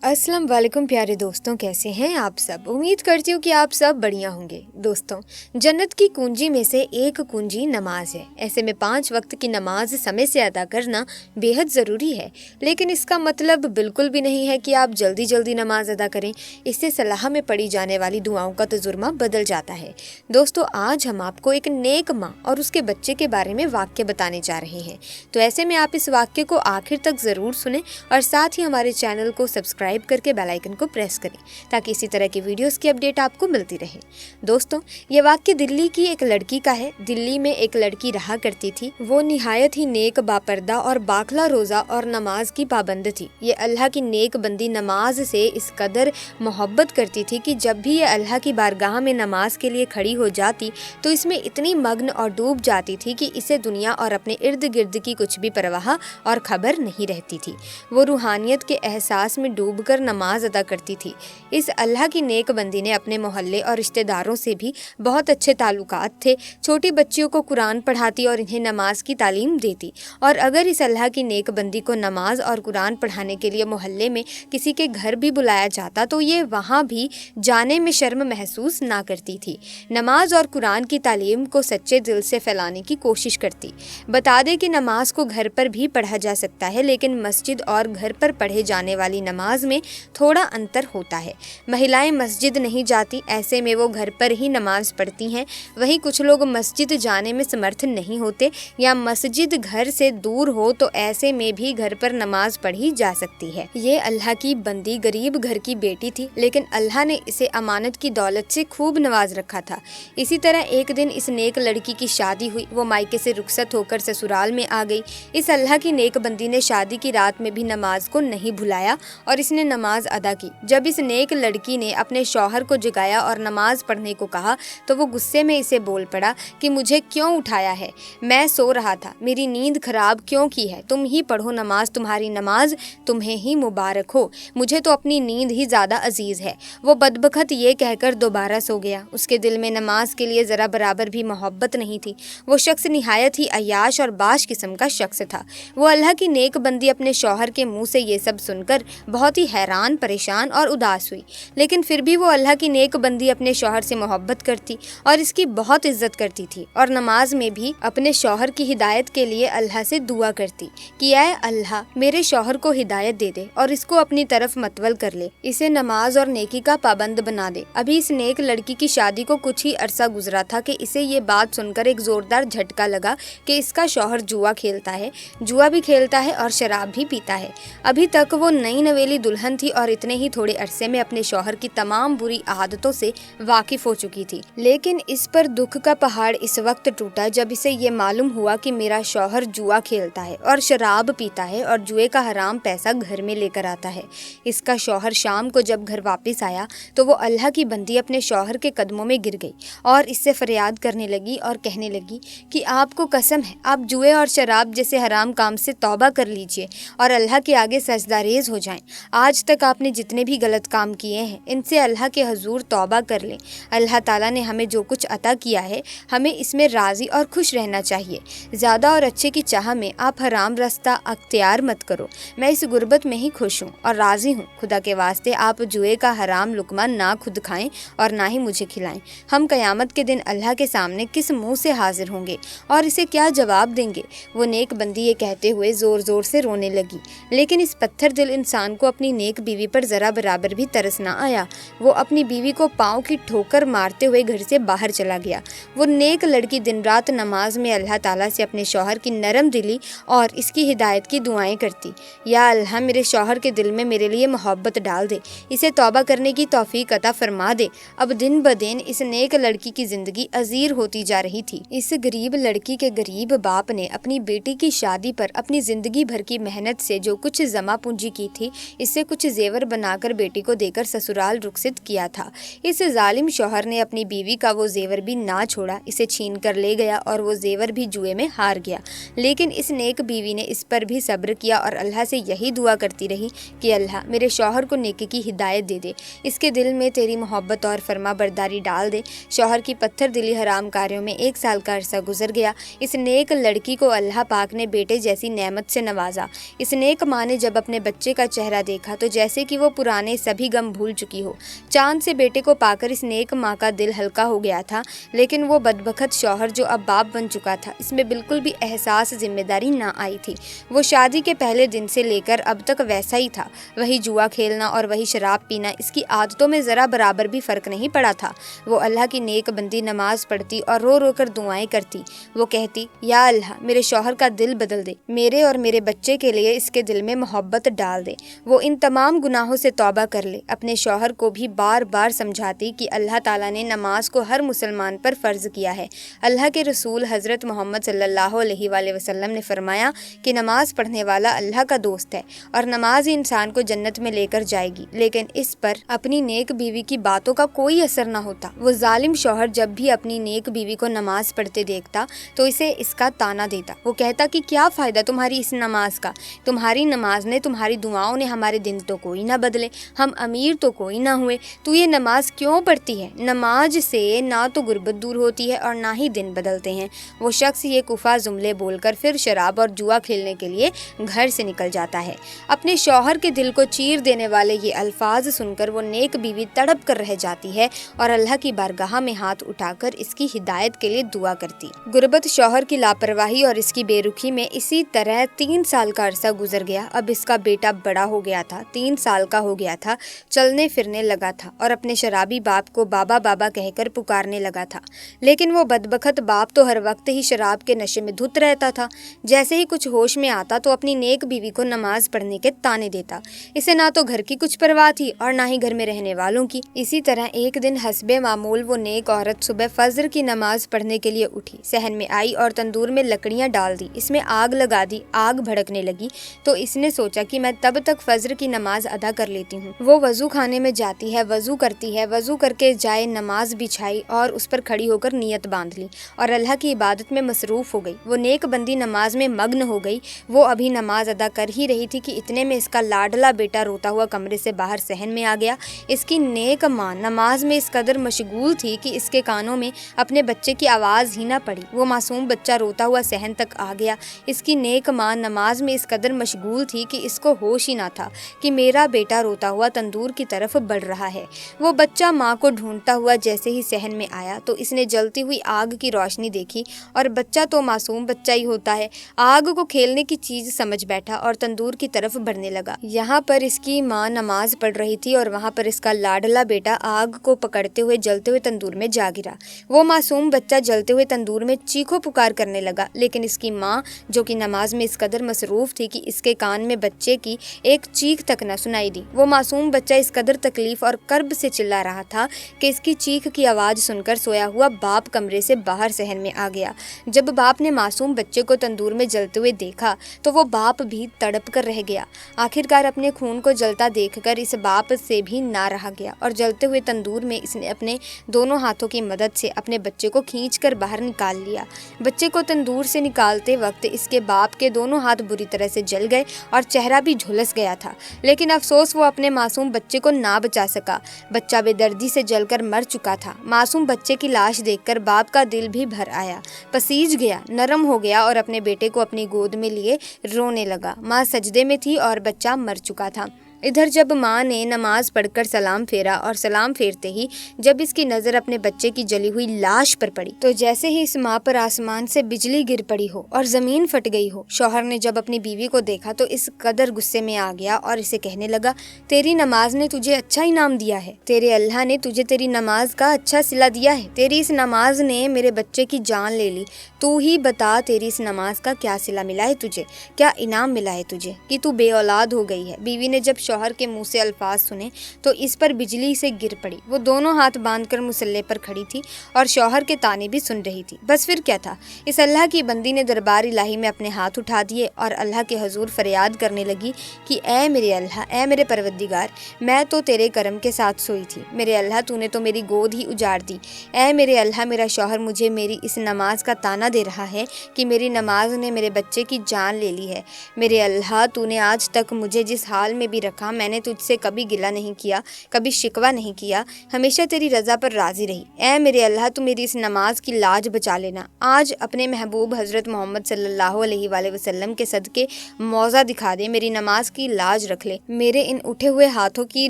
अस्सलाम वालेकुम प्यारे दोस्तों, कैसे हैं आप सब। उम्मीद करती हूँ कि आप सब बढ़िया होंगे। दोस्तों, जन्नत की कुंजी में से एक कुंजी नमाज है। ऐसे में 5 वक्त की नमाज समय से अदा करना बेहद ज़रूरी है, लेकिन इसका मतलब बिल्कुल भी नहीं है कि आप जल्दी जल्दी नमाज अदा करें। इससे सलाह में पड़ी जाने वाली दुआओं का तजुर्मा बदल जाता है। दोस्तों, आज हम आपको एक नेक माँ और उसके बच्चे के बारे में वाक्य बताने जा रहे हैं। तो ऐसे में आप इस वाक्य को आखिर तक ज़रूर सुनें और साथ ही हमारे चैनल को सब्सक्राइब करके बेल आइकन को प्रेस करें ताकि इसी तरह की वीडियोस की अपडेट आपको मिलती रहे। दोस्तों, ये वाक्य दिल्ली की एक लड़की का है। दिल्ली में एक लड़की रहा करती थी। वो निहायत ही नेक, बापर्दा और बाखला रोज़ा और नमाज की पाबंद थी। ये अल्लाह की नेक बंदी नमाज से इस कदर मोहब्बत करती थी कि जब भी ये अल्लाह की बारगाह में नमाज के लिए खड़ी हो जाती तो इसमें इतनी मग्न और डूब जाती थी कि इसे दुनिया और अपने इर्द गिर्द की कुछ भी परवाह और खबर नहीं रहती थी। वो रूहानियत के एहसास में डूब कर नमाज अदा करती थी। इस अल्लाह की नेक बंदी ने अपने मोहल्ले और रिश्तेदारों से भी बहुत अच्छे ताल्लुकात थे। छोटी बच्चियों को कुरान पढ़ाती और इन्हें नमाज की तालीम देती। और अगर इस अल्लाह की नेक बंदी को नमाज और कुरान पढ़ाने के लिए मोहल्ले में किसी के घर भी बुलाया जाता तो ये वहाँ भी जाने में शर्म महसूस ना करती थी। नमाज और कुरान की तालीम को सच्चे दिल से फैलाने की कोशिश करती। बता दें कि नमाज को घर पर भी पढ़ा जा सकता है, लेकिन मस्जिद और घर पर पढ़े जाने वाली नमाज में थोड़ा अंतर होता है। महिलाएं मस्जिद नहीं जाती, ऐसे में वो घर पर ही नमाज पढ़ती हैं। वहीं कुछ लोग मस्जिद जाने में समर्थ नहीं होते या मस्जिद घर से दूर हो तो ऐसे में भी घर पर नमाज पढ़ी जा सकती है। ये अल्लाह की बंदी गरीब घर की बेटी थी, लेकिन अल्लाह ने इसे अमानत की दौलत से खूब नवाज रखा था। इसी तरह एक दिन इस नेक लड़की की शादी हुई। वो मायके से रुखसत होकर ससुराल में आ गई। इस अल्लाह की नेक बंदी ने शादी की रात में भी नमाज को नहीं भुलाया और इसने नमाज अदा की। जब इस नेक लड़की ने अपने शौहर को जगाया और नमाज पढ़ने को कहा तो वो गुस्से में इसे बोल पड़ा कि मुझे क्यों उठाया है, मैं सो रहा था, मेरी नींद खराब क्यों की है, तुम ही पढ़ो नमाज, तुम्हारी नमाज तुम्हें ही मुबारक हो, मुझे तो अपनी नींद ही ज़्यादा अजीज़ है। वो बदबख्त ये कहकर दोबारा सो गया। उसके दिल में नमाज के लिए ज़रा बराबर भी मोहब्बत नहीं थी। वो शख्स निहायत ही अय्याश और बाश किस्म का शख्स था। वो अल्लाह की नेक बंदी अपने शौहर के मुँह से ये सब सुनकर बहुत ही हैरान, परेशान और उदास हुई, लेकिन फिर भी वो अल्लाह की नेक बंदी अपने शौहर से मोहब्बत करती और इसकी बहुत इज्जत करती थी और नमाज में भी अपने शौहर की हिदायत के लिए अल्लाह से दुआ करती कि ऐ अल्लाह, मेरे शौहर को हिदायत दे दे और इसको अपनी तरफ मतवल कर ले, इसे नमाज और नेकी का पाबंद बना दे। अभी इस नेक लड़की की शादी को कुछ ही अरसा गुजरा था कि इसे ये बात सुनकर एक जोरदार झटका लगा कि इसका शौहर जुआ खेलता है, जुआ भी खेलता है और शराब भी पीता है। अभी तक वो नई नवेली दुल्हन थी और इतने ही थोड़े अरसे में अपने शौहर की तमाम बुरी आदतों से वाकिफ हो चुकी थी। लेकिन इस पर दुख का पहाड़ इस वक्त टूटा जब इसे ये मालूम हुआ कि मेरा शौहर जुआ खेलता है और शराब पीता है और जुए का हराम पैसा घर में लेकर आता है। इसका शौहर शाम को जब घर वापस आया तो वो अल्लाह की बंदी अपने शौहर के कदमों में गिर गई और इससे फरियाद करने लगी और कहने लगी कि आपको कसम है, आप जुए और शराब जैसे हराम काम से तौबा कर लीजिए और अल्लाह के आगे सजदारेज हो जाएं। आज तक आपने जितने भी गलत काम किए हैं इनसे अल्लाह के हजूर तौबा कर लें। अल्लाह ताला ने हमें जो कुछ अता किया है हमें इसमें राज़ी और खुश रहना चाहिए। ज़्यादा और अच्छे की चाह में आप हराम रास्ता अख्तियार मत करो। मैं इस गुर्बत में ही खुश हूँ और राज़ी हूँ। खुदा के वास्ते आप जुए का हराम लुकमा ना खुद खाएं और ना ही मुझे खिलाएं। हम क़यामत के दिन अल्लाह के सामने किस मुँह से हाजिर होंगे और इसे क्या जवाब देंगे। वो नेक बंदी ये कहते हुए ज़ोर ज़ोर से रोने लगी, लेकिन इस पत्थर दिल इंसान को अपनी नेक बीवी पर ज़रा बराबर भी तरस ना आया। वो अपनी बीवी को पाँव की ठोकर मारते हुए घर से बाहर चला गया। वो नेक लड़की दिन रात नमाज में अल्लाह ताला से अपने शौहर की नरम दिली और इसकी हिदायत की दुआएं करती। या अल्लाह, मेरे शौहर के दिल में मेरे लिए मोहब्बत डाल दे, इसे तौबा करने की तौफीक अता फरमा दे। अब दिन ब दिन इस नेक लड़की की ज़िंदगी अजीर होती जा रही थी। इस गरीब लड़की के गरीब बाप ने अपनी बेटी की शादी पर अपनी ज़िंदगी भर की मेहनत से जो कुछ जमा पूंजी की थी इससे कुछ जेवर बनाकर बेटी को देकर ससुराल रुखसत किया था। इस जालिम शौहर ने अपनी बीवी का वो जेवर भी ना छोड़ा, इसे छीन कर ले गया और वो जेवर भी जुए में हार गया। लेकिन इस नेक बीवी ने इस पर भी सब्र किया और अल्लाह से यही दुआ करती रही कि अल्लाह, मेरे शौहर को नेकी की हिदायत दे दे, इसके दिल में तेरी मोहब्बत और फरमा बरदारी डाल दे। शौहर की पत्थर दिली हराम कार्यों में 1 साल का अरसा गुजर गया। इस नेक लड़की को अल्लाह पाक ने बेटे जैसी नेमत से नवाजा। इस नेक माँ ने जब अपने बच्चे का चेहरा देखा तो जैसे कि वो पुराने सभी गम भूल चुकी हो। चांद से बेटे को पाकर इस नेक माँ का दिल हल्का हो गया था, लेकिन वो बदबख्त शौहर जो अब बाप बन चुका था, इसमें बिल्कुल भी एहसास जिम्मेदारी ना आई थी। वो शादी के पहले दिन से लेकर अब तक वैसा ही था। वही जुआ खेलना और वही शराब पीना, इसकी आदतों में ज़रा बराबर भी फ़र्क नहीं पड़ा था। वो अल्लाह की नेक बंदी नमाज पढ़ती और रो रो कर दुआएं करती। वो कहती, या अल्लाह मेरे शौहर का दिल बदल दे, मेरे और मेरे बच्चे के लिए इसके दिल में मोहब्बत डाल दे, वो इन तमाम गुनाहों से तौबा कर ले। अपने शौहर को भी बार बार समझाती कि अल्लाह ताला ने नमाज को हर मुसलमान पर फ़र्ज़ किया है। अल्लाह के रसूल हज़रत मोहम्मद सल्लल्लाहु अलैहि वसल्लम ने फरमाया कि नमाज पढ़ने वाला अल्लाह का दोस्त है और नमाज ही इंसान को जन्नत में लेकर जाएगी। लेकिन इस पर अपनी नेक बीवी की बातों का कोई असर न होता। वो जालिम शौहर जब भी अपनी नेक बीवी को नमाज पढ़ते देखता तो इसे इसका ताना देता। वो कहता कि क्या फ़ायदा तुम्हारी इस नमाज का, तुम्हारी नमाज ने, तुम्हारी दुआओं ने हमारे दिन तो कोई ना बदले, हम अमीर तो कोई ना हुए, तू ये नमाज क्यों पढ़ती है? नमाज से ना तो गुर्बत दूर होती है और ना ही दिन बदलते हैं। वो शख्स ये कुफा जुमले बोलकर फिर शराब और जुआ खेलने के लिए घर से निकल जाता है। अपने शौहर के दिल को चीर देने वाले ये अल्फाज सुनकर वो नेक बीवी तड़प कर रह जाती है और अल्लाह की बारगाह में हाथ उठाकर इसकी हिदायत के लिए दुआ करती। गुर्बत, शौहर की लापरवाही और इसकी बेरुखी में इसी तरह 3 साल का अरसा गुजर गया। अब इसका बेटा बड़ा हो गया था, 3 साल का हो गया था, चलने फिरने लगा था और अपने शराबी बाप को बाबा बाबा कहकर पुकारने लगा था। लेकिन वो बदबख्त बाप तो हर वक्त ही शराब के नशे में धुत रहता था। जैसे ही कुछ होश में आता तो अपनी नेक बीवी को नमाज पढ़ने के ताने देता। इसे ना तो घर की कुछ परवाह थी और ना ही घर में रहने वालों की। इसी तरह एक दिन हस्बे मामूल वो नेक औरत सुबह फजर की नमाज पढ़ने के लिए उठी, सहन में आई और तंदूर में लकड़ियां डाल दी, इसमें आग लगा दी। आग भड़कने लगी तो इसने सोचा कि मैं तब तक फजर की नमाज अदा कर लेती हूँ। वो वजू खाने में जाती है, वजू करती है, वजू करके जाए नमाज बिछाई और उस पर खड़ी होकर नियत बांध ली और अल्लाह की इबादत में मसरूफ हो गई। वो नेक बंदी नमाज में मग्न हो गई। वो अभी नमाज अदा कर ही रही थी कि इतने में इसका लाडला बेटा रोता हुआ कमरे से बाहर सहन में आ गया। इसकी नेक माँ नमाज में इस कदर मशगूल थी कि इसके कानों में अपने बच्चे की आवाज़ ही ना पड़ी। वो मासूम बच्चा रोता हुआ सहन तक आ गया। इसकी नेक माँ नमाज में इस कदर मशगूल थी कि इसको होश ही ना था कि मेरा बेटा रोता हुआ तंदूर की तरफ बढ़ रहा है। वो बच्चा माँ को ढूंढता हुआ जैसे ही सहन में आया तो इसने जलती हुई आग की रोशनी देखी और बच्चा तो मासूम बच्चा ही होता है, आग को खेलने की चीज़ समझ बैठा और तंदूर की तरफ बढ़ने लगा। यहाँ पर इसकी माँ नमाज पढ़ रही थी और वहाँ पर इसका लाडला बेटा आग को पकड़ते हुए जलते हुए तंदूर में जा गिरा। वो मासूम बच्चा जलते हुए तंदूर में चीखो पुकार करने लगा, लेकिन इसकी माँ जो कि नमाज में इस कदर मसरूफ थी कि इसके कान में बच्चे की एक चीख तक न सुनाई दी। वो मासूम बच्चा इस कदर तकलीफ और कर्ब से चिल्ला रहा था कि इसकी चीख की आवाज़ सुनकर सोया हुआ बाप कमरे से बाहर सहन में आ गया। जब बाप ने मासूम बच्चे को तंदूर में जलते हुए देखा तो वो बाप भी तड़प कर रह गया। आखिरकार अपने खून को जलता देखकर इस बाप से भी ना रहा गया और जलते हुए तंदूर में इसने अपने दोनों हाथों की मदद से अपने बच्चे को खींचकर बाहर निकाल लिया। बच्चे को तंदूर से निकालते वक्त इसके बाप के दोनों हाथ बुरी तरह से जल गए और चेहरा भी झुलस गया था, लेकिन अफसोस वो अपने मासूम बच्चे को ना बचा सका। बच्चा बेदर्दी से जलकर मर चुका था। मासूम बच्चे की लाश देखकर बाप का दिल भी भर आया, पसीज गया, नरम हो गया और अपने बेटे को अपनी गोद में लिए रोने लगा। माँ सजदे में थी और बच्चा मर चुका था। इधर जब माँ ने नमाज पढ़कर सलाम फेरा और सलाम फेरते ही जब इसकी नज़र अपने बच्चे की जली हुई लाश पर पड़ी तो जैसे ही इस माँ पर आसमान से बिजली गिर पड़ी हो और ज़मीन फट गई हो। शौहर ने जब अपनी बीवी को देखा तो इस कदर गुस्से में आ गया और इसे कहने लगा, तेरी नमाज ने तुझे अच्छा इनाम दिया है, तेरे अल्लाह ने तुझे तेरी नमाज का अच्छा सिला दिया है। तेरी इस नमाज ने मेरे बच्चे की जान ले ली। तू ही बता, तेरी इस नमाज का क्या सिला मिला है तुझे, क्या इनाम मिला है तुझे कि तू बे औलाद हो गई है। बीवी ने जब शौहर के मुंह से अल्फाज सुने तो इस पर बिजली से गिर पड़ी। वो दोनों हाथ बांधकर मुसल्ले पर खड़ी थी और शौहर के ताने भी सुन रही थी। बस फिर क्या था, इस अल्लाह की बंदी ने दरबार इलाही में अपने हाथ उठा दिए और अल्लाह के हजूर फरियाद करने लगी कि ऐ मेरे अल्लाह, ऐ मेरे परवरदिगार, मैं तो तेरे करम के साथ सोई थी। मेरे अल्लाह, तूने तो मेरी गोद ही उजाड़ दी। ऐ मेरे अल्लाह, मेरा शौहर मुझे मेरी इस नमाज का ताना दे रहा है कि मेरी नमाज ने मेरे बच्चे की जान ले ली है। मेरे अल्लाह, तूने आज तक मुझे जिस हाल में भी रखा रखा, मैंने तुझसे कभी गिला नहीं किया, कभी शिकवा नहीं किया, हमेशा तेरी रज़ा पर राज़ी रही। ऐ मेरे अल्लाह तू मेरी इस नमाज की लाज बचा लेना। आज अपने महबूब हज़रत मोहम्मद सल्लल्लाहु अलैहि वसल्लम के सदके मौज़ा दिखा दे, मेरी नमाज की लाज रख ले, मेरे इन उठे हुए हाथों की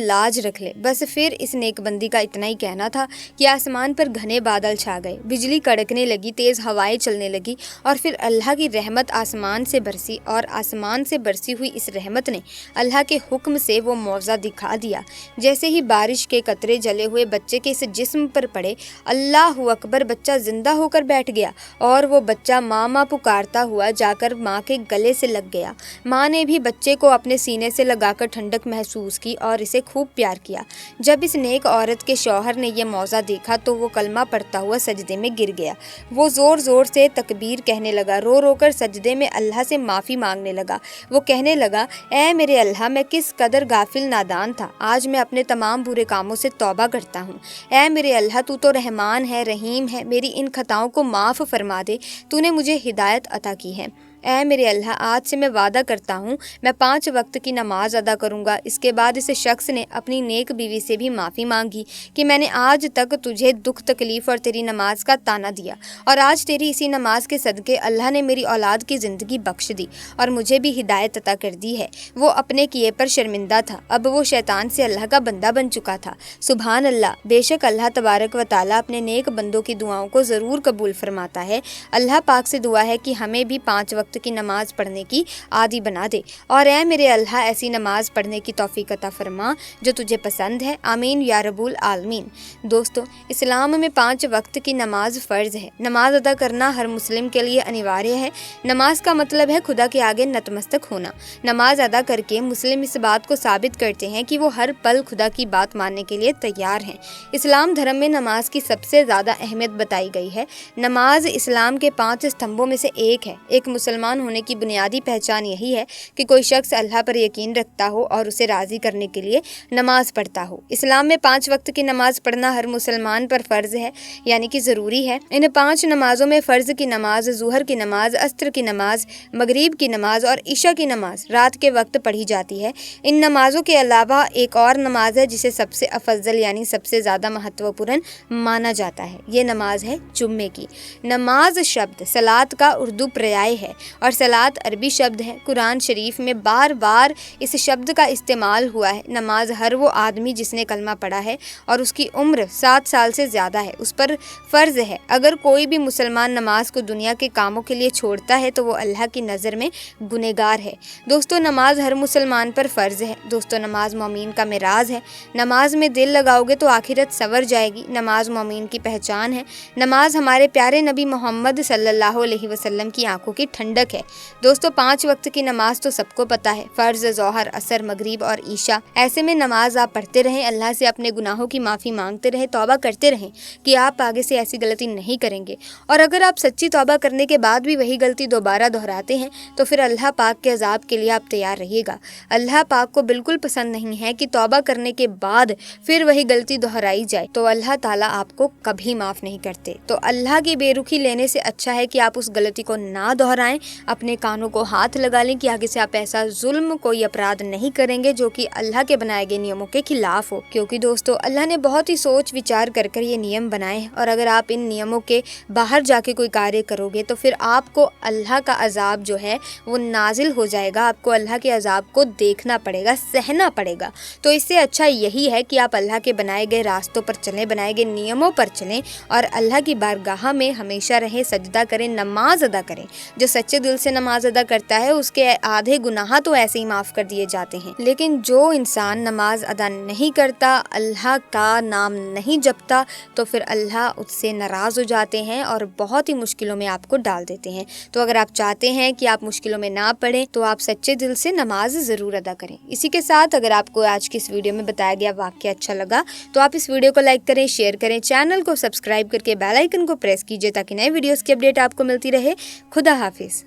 लाज रख ले। बस फिर इस नेकबंदी का इतना ही कहना था कि आसमान पर घने बादल छा गए, बिजली कड़कने लगी, तेज़ हवाएं चलने लगी और फिर अल्लाह की रहमत आसमान से बरसी और आसमान से बरसी हुई इस रहमत ने अल्लाह के हुक्म से वो मौज़ा दिखा दिया। जैसे ही बारिश के कतरे जले हुए बच्चे के इस जिस्म पर पड़े, अल्लाहु अकबर, बच्चा जिंदा होकर बैठ गया और वो बच्चा माँ माँ पुकारता हुआ जाकर माँ के गले से लग गया। माँ ने भी बच्चे को अपने सीने से लगाकर ठंडक महसूस की और इसे खूब प्यार किया। जब इस नेक औरत के शौहर ने यह मौज़ा देखा तो वो कलमा पढ़ता हुआ सजदे में गिर गया। वो ज़ोर ज़ोर से तकबीर कहने लगा, रो रो कर सजदे में अल्लाह से माफ़ी मांगने लगा। वो कहने लगा, ऐ मेरे अल्लाह, मैं किस कदर गाफिल नादान था, आज मैं अपने तमाम बुरे कामों से तौबा करता हूँ। ऐ मेरे अल्लाह, तू तो रहमान है, रहीम है, मेरी इन खताओं को माफ़ फरमा दे, तूने मुझे हिदायत अता की है। ऐ मेरे अल्लाह, आज से मैं वादा करता हूँ मैं 5 वक्त की नमाज अदा करूँगा। इसके बाद इस शख्स ने अपनी नेक बीवी से भी माफ़ी मांगी कि मैंने आज तक तुझे दुख तकलीफ़ और तेरी नमाज का ताना दिया और आज तेरी इसी नमाज के सदक़े अल्लाह ने मेरी औलाद की ज़िंदगी बख्श दी और मुझे भी हिदायत अता कर दी है। वो अपने किए पर शर्मिंदा था, अब वो शैतान से अल्लाह का बंदा बन चुका था। सुभान अल्लाह, बेशक अल्लाह तबारक व तआला अपने नेक बंदों की दुआओं को ज़रूर कबूल फरमाता है। अल्लाह पाक से दुआ है कि हमें भी 5 वक्त की नमाज पढ़ने की आदी बना दे और ऐ मेरे अल्लाह, ऐसी नमाज पढ़ने की तौफीक अता फरमा जो तुझे पसंद है। आमीन या रब्बुल आलमीन। दोस्तों, इस्लाम में 5 वक्त की नमाज फ़र्ज़ है। नमाज अदा करना हर मुस्लिम के लिए अनिवार्य है। नमाज का मतलब है खुदा के आगे नतमस्तक होना। नमाज अदा करके मुस्लिम इस बात को साबित करते हैं कि वो हर पल खुदा की बात मानने के लिए तैयार हैं। इस्लाम धर्म में नमाज की सबसे ज़्यादा अहमियत बताई गई है। नमाज इस्लाम के 5 स्तंभों में से एक है। एक मुसलमान होने की बुनियादी पहचान यही है कि कोई शख्स अल्लाह पर यकीन रखता हो और उसे राज़ी करने के लिए नमाज पढ़ता हो। इस्लाम में 5 वक्त की नमाज पढ़ना हर मुसलमान पर फ़र्ज़ है, यानी कि ज़रूरी है। इन 5 नमाज़ों में फ़र्ज़ की नमाज, ज़ुहर की नमाज, अस्र की नमाज, मगरिब की नमाज और इशा की नमाज रात के वक्त पढ़ी जाती है। इन नमाज़ों के अलावा एक और नमाज है जिसे सबसे अफजल यानी सबसे ज़्यादा महत्वपूर्ण माना जाता है। ये नमाज है जुम्मे की। नमाज शब्द सलात का उर्दू पर्याय है और सलात अरबी शब्द है। कुरान शरीफ में बार बार इस शब्द का इस्तेमाल हुआ है। नमाज हर वो आदमी जिसने कलमा पढ़ा है और उसकी उम्र 7 साल से ज़्यादा है उस पर फ़र्ज़ है। अगर कोई भी मुसलमान नमाज को दुनिया के कामों के लिए छोड़ता है तो वो अल्लाह की नज़र में गुनहगार है। दोस्तों, नमाज हर मुसलमान पर फ़र्ज़ है। दोस्तों, नमाज मोमीन का मिराज है। नमाज में दिल लगाओगे तो आखिरत संवर जाएगी। नमाज मोमीन की पहचान है। नमाज हमारे प्यारे नबी मोहम्मद सल्लल्लाहु अलैहि वसल्लम की आंखों की ठंडक है। दोस्तों, 5 वक्त की नमाज तो सबको पता है, फ़र्ज़, ज़ोहर, असर, मगरिब और ईशा। ऐसे में नमाज आप पढ़ते रहें, अल्लाह से अपने गुनाहों की माफ़ी मांगते रहें, तौबा करते रहें कि आप आगे से ऐसी गलती नहीं करेंगे। और अगर आप सच्ची तौबा करने के बाद भी वही गलती दोबारा दोहराते हैं तो फिर अल्लाह पाक के अज़ाब के लिए आप तैयार रहिएगा। अल्लाह पाक को बिल्कुल पसंद नहीं है कि तौबा करने के बाद फिर वही गलती दोहराई जाए, तो अल्लाह ताला आपको कभी माफ़ नहीं करते। तो अल्लाह की बेरुखी लेने से अच्छा है कि आप उस गलती को ना दोहराएं। अपने कानों को हाथ लगा लें कि आगे से आप ऐसा जुल्म, कोई अपराध नहीं करेंगे जो कि अल्लाह के बनाए गए नियमों के खिलाफ हो। क्योंकि दोस्तों, अल्लाह ने बहुत ही सोच विचार कर कर ये नियम बनाए हैं और अगर आप इन नियमों के बाहर जाके कोई कार्य करोगे तो फिर आपको अल्लाह का अजाब जो है वो नाजिल हो जाएगा। आपको अल्लाह के अजाब को देखना पड़ेगा, सहना पड़ेगा। तो इससे अच्छा यही है कि आप अल्लाह के बनाए गए रास्तों पर चलें, बनाए गए नियमों पर चलें और अल्लाह की बारगाह में हमेशा रहें, सजदा करें, नमाज अदा करें। जो सच्चे दिल से नमाज अदा करता है उसके आधे गुनाह तो ऐसे ही माफ़ कर दिए जाते हैं। लेकिन जो इंसान नमाज अदा नहीं करता, अल्लाह का नाम नहीं जपता, तो फिर अल्लाह उससे नाराज़ हो जाते हैं और बहुत ही मुश्किलों में आपको डाल देते हैं। तो अगर आप चाहते हैं कि आप मुश्किलों में ना पड़ें तो आप सच्चे दिल से नमाज ज़रूर अदा करें। इसी के साथ अगर आपको आज की इस वीडियो में बताया गया वाक्य अच्छा लगा तो आप इस वीडियो को लाइक करें, शेयर करें, चैनल को सब्सक्राइब करके बेल आइकन को प्रेस कीजिए ताकि नए वीडियोस की अपडेट आपको मिलती रहे। खुदा हाफिज़।